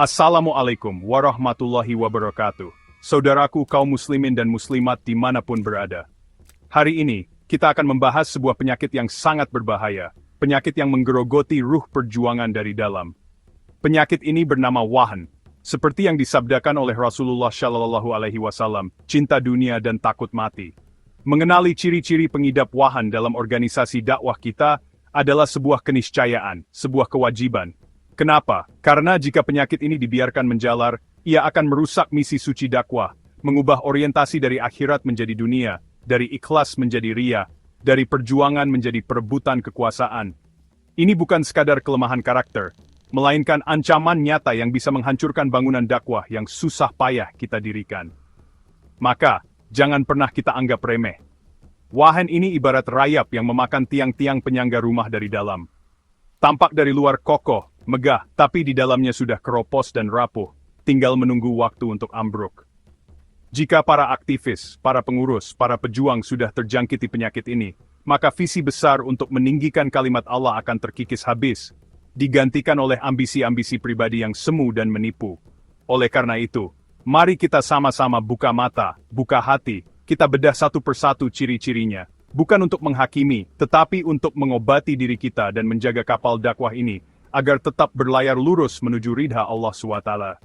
Assalamualaikum warahmatullahi wabarakatuh. Saudaraku kaum muslimin dan muslimat dimanapun berada. Hari ini, kita akan membahas sebuah penyakit yang sangat berbahaya. Penyakit yang menggerogoti ruh perjuangan dari dalam. Penyakit ini bernama wahan. Seperti yang disabdakan oleh Rasulullah Shallallahu Alaihi Wasallam, cinta dunia dan takut mati. Mengenali ciri-ciri pengidap wahan dalam organisasi dakwah kita adalah sebuah keniscayaan, sebuah kewajiban. Kenapa? Karena jika penyakit ini dibiarkan menjalar, ia akan merusak misi suci dakwah, mengubah orientasi dari akhirat menjadi dunia, dari ikhlas menjadi ria, dari perjuangan menjadi perebutan kekuasaan. Ini bukan sekadar kelemahan karakter, melainkan ancaman nyata yang bisa menghancurkan bangunan dakwah yang susah payah kita dirikan. Maka, jangan pernah kita anggap remeh. Wahan ini ibarat rayap yang memakan tiang-tiang penyangga rumah dari dalam. Tampak dari luar kokoh, megah, tapi di dalamnya sudah keropos dan rapuh, tinggal menunggu waktu untuk ambruk. Jika para aktivis, para pengurus, para pejuang sudah terjangkiti penyakit ini, maka visi besar untuk meninggikan kalimat Allah akan terkikis habis, digantikan oleh ambisi-ambisi pribadi yang semu dan menipu. Oleh karena itu, mari kita sama-sama buka mata, buka hati, kita bedah satu persatu ciri-cirinya. Bukan untuk menghakimi, tetapi untuk mengobati diri kita dan menjaga kapal dakwah ini, agar tetap berlayar lurus menuju ridha Allah SWT.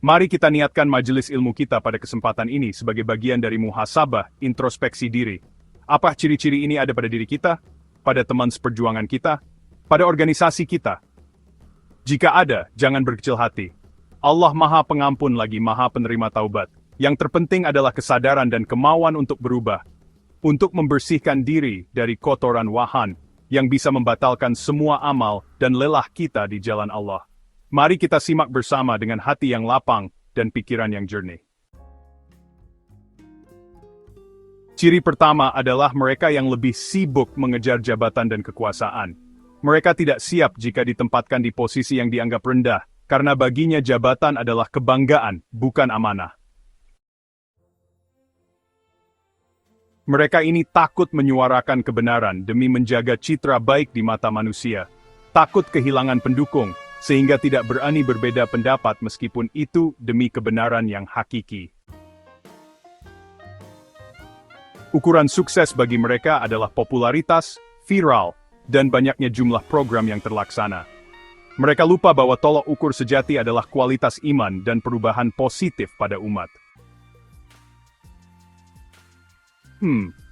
Mari kita niatkan majelis ilmu kita pada kesempatan ini sebagai bagian dari muhasabah, introspeksi diri. Apa ciri-ciri ini ada pada diri kita? Pada teman seperjuangan kita? Pada organisasi kita? Jika ada, jangan berkecil hati. Allah Maha Pengampun lagi Maha Penerima Taubat. Yang terpenting adalah kesadaran dan kemauan untuk berubah. Untuk membersihkan diri dari kotoran wahan yang bisa membatalkan semua amal dan lelah kita di jalan Allah. Mari kita simak bersama dengan hati yang lapang dan pikiran yang jernih. Ciri pertama adalah mereka yang lebih sibuk mengejar jabatan dan kekuasaan. Mereka tidak siap jika ditempatkan di posisi yang dianggap rendah, karena baginya jabatan adalah kebanggaan, bukan amanah. Mereka ini takut menyuarakan kebenaran demi menjaga citra baik di mata manusia. Takut kehilangan pendukung, sehingga tidak berani berbeda pendapat meskipun itu demi kebenaran yang hakiki. Ukuran sukses bagi mereka adalah popularitas, viral, dan banyaknya jumlah program yang terlaksana. Mereka lupa bahwa tolok ukur sejati adalah kualitas iman dan perubahan positif pada umat.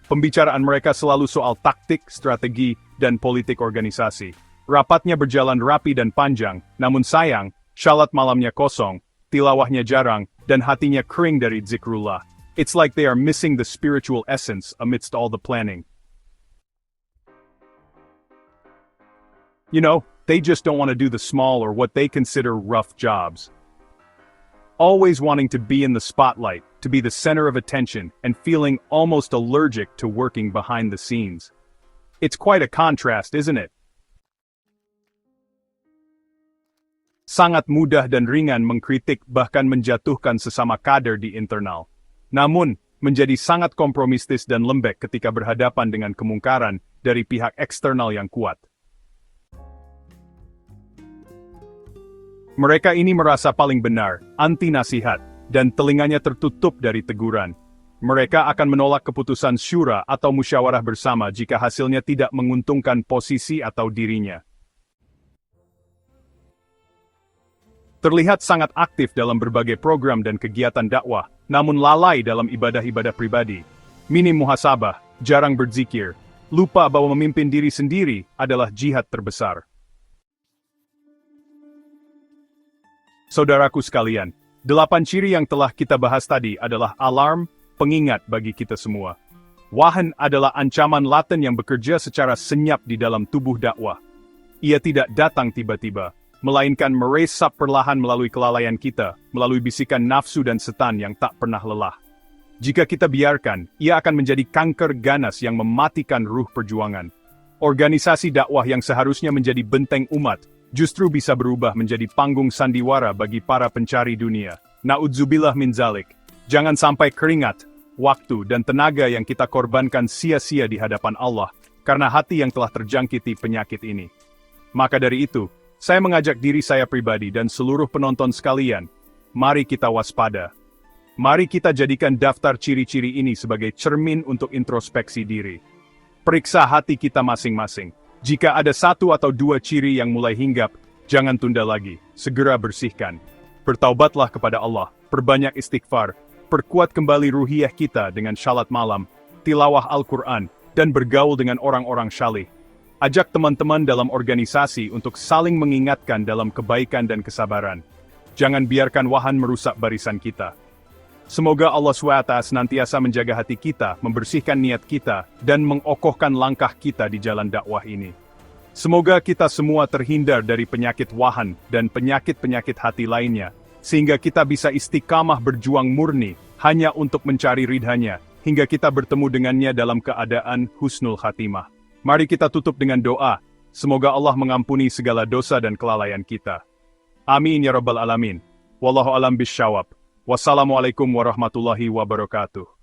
Pembicaraan mereka selalu soal taktik, strategi, dan politik organisasi. Rapatnya berjalan rapi dan panjang, namun sayang, syalat malamnya kosong, tilawahnya jarang, dan hatinya kering dari zikrullah. It's like they are missing the spiritual essence amidst all the planning. You know, they just don't want to do the small or what they consider rough jobs. Always wanting to be in the spotlight, to be the center of attention, and feeling almost allergic to working behind the scenes. It's quite a contrast, isn't it? Sangat mudah dan ringan mengkritik bahkan menjatuhkan sesama kader di internal. Namun, menjadi sangat kompromistis dan lembek ketika berhadapan dengan kemungkaran dari pihak eksternal yang kuat. Mereka ini merasa paling benar, anti nasihat, dan telinganya tertutup dari teguran. Mereka akan menolak keputusan syura atau musyawarah bersama jika hasilnya tidak menguntungkan posisi atau dirinya. Terlihat sangat aktif dalam berbagai program dan kegiatan dakwah, namun lalai dalam ibadah-ibadah pribadi. Minim muhasabah, jarang berzikir, lupa bahwa memimpin diri sendiri adalah jihad terbesar. Saudaraku sekalian, 8 ciri yang telah kita bahas tadi adalah alarm, pengingat bagi kita semua. Wahan adalah ancaman laten yang bekerja secara senyap di dalam tubuh dakwah. Ia tidak datang tiba-tiba, melainkan meresap perlahan melalui kelalaian kita, melalui bisikan nafsu dan setan yang tak pernah lelah. Jika kita biarkan, ia akan menjadi kanker ganas yang mematikan ruh perjuangan. Organisasi dakwah yang seharusnya menjadi benteng umat, justru bisa berubah menjadi panggung sandiwara bagi para pencari dunia. Na'udzubillah min zalik. Jangan sampai keringat, waktu, dan tenaga yang kita korbankan sia-sia di hadapan Allah, karena hati yang telah terjangkiti penyakit ini. Maka dari itu, Saya mengajak diri saya pribadi dan seluruh penonton sekalian, mari kita waspada. Mari kita jadikan daftar ciri-ciri ini sebagai cermin untuk introspeksi diri. Periksa hati kita masing-masing. Jika ada satu atau dua ciri yang mulai hinggap, jangan tunda lagi, segera bersihkan. Bertaubatlah kepada Allah, perbanyak istighfar, perkuat kembali ruhiyah kita dengan syalat malam, tilawah Al-Quran, dan bergaul dengan orang-orang syalih. Ajak teman-teman dalam organisasi untuk saling mengingatkan dalam kebaikan dan kesabaran. Jangan biarkan wahan merusak barisan kita. Semoga Allah SWT senantiasa menjaga hati kita, membersihkan niat kita, dan mengokohkan langkah kita di jalan dakwah ini. Semoga kita semua terhindar dari penyakit wahan dan penyakit-penyakit hati lainnya, sehingga kita bisa istiqamah berjuang murni, hanya untuk mencari ridhanya, hingga kita bertemu dengannya dalam keadaan husnul khatimah. Mari kita tutup dengan doa, semoga Allah mengampuni segala dosa dan kelalaian kita. Amin ya rabbal alamin. Wallahu alam bisyawab. Wassalamualaikum warahmatullahi wabarakatuh.